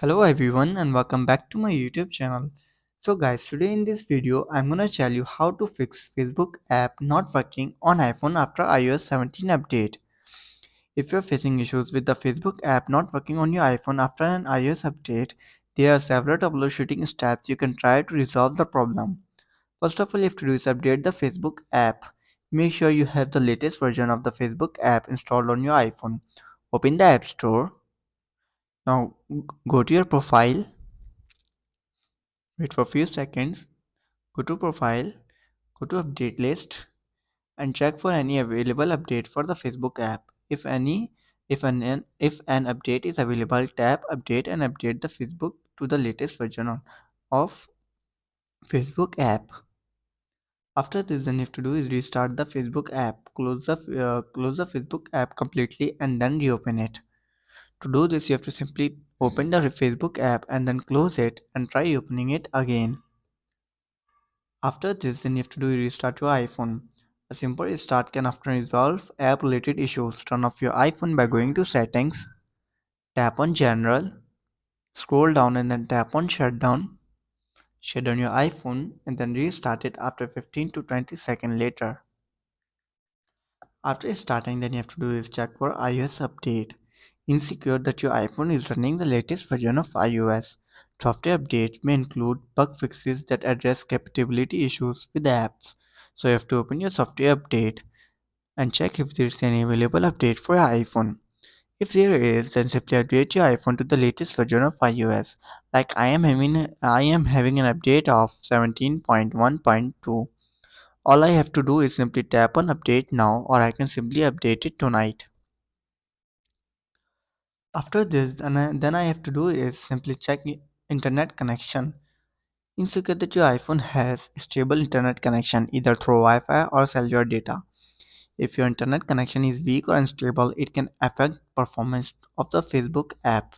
Hello everyone and welcome back to my YouTube channel. So guys, today in this video I'm gonna tell you how to fix Facebook app not working on iPhone after iOS 17 update. If you're facing issues with the Facebook app not working on your iPhone after an iOS update, there are several troubleshooting steps you can try to resolve the problem. First of all, you have to do is update the Facebook app. Make sure you have the latest version of the Facebook app installed on your iPhone. Open the App Store. Now go to your profile. Wait for a few seconds. Go to Profile, go to Update List, and check for any available update for the Facebook app. If an update is available, tap Update and update the Facebook to the latest version of Facebook app. After this, then you have to do is restart the Facebook app. Close the Facebook app completely and then reopen it. To do this, you have to simply open the Facebook app and then close it and try opening it again. After this, then you have to do restart your iPhone. A simple restart can often resolve app-related issues. Turn off your iPhone by going to Settings, tap on General, scroll down and then tap on Shutdown. Shut down your iPhone and then restart it after 15 to 20 seconds later. After starting, then you have to do is check for iOS update. Ensure that your iPhone is running the latest version of iOS. Software updates may include bug fixes that address compatibility issues with apps. So you have to open your software update and check if there is any available update for your iPhone. If there is, then simply update your iPhone to the latest version of iOS. Like I am having an update of 17.1.2. All I have to do is simply tap on update now, or I can simply update it tonight. After this, then I have to do is simply check internet connection. Ensure that your iPhone has stable internet connection either through Wi-Fi or cellular data. If your internet connection is weak or unstable, it can affect performance of the Facebook app.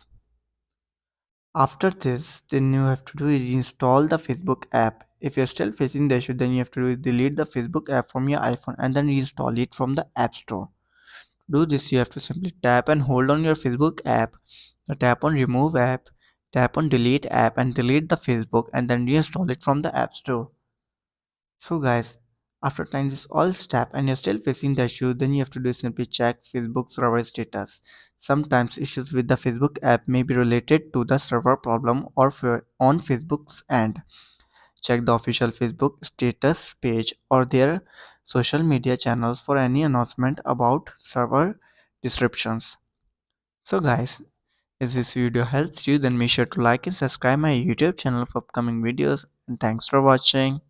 After this, then you have to do is install the Facebook app. If you're still facing the issue, then you have to do is delete the Facebook app from your iPhone and then reinstall it from the App Store. To do this, you have to simply tap and hold on your Facebook app. Tap on remove app, tap on delete app and delete the Facebook and then reinstall it from the App Store. So guys, after trying this all step and you're still facing the issue, then you have to do is simply check Facebook server status. Sometimes issues with the Facebook app may be related to the server problem or on Facebook's end. Check the official Facebook status page or their social media channels for any announcement about server disruptions. So guys, if this video helps you, then make sure to like and subscribe my YouTube channel for upcoming videos, and thanks for watching.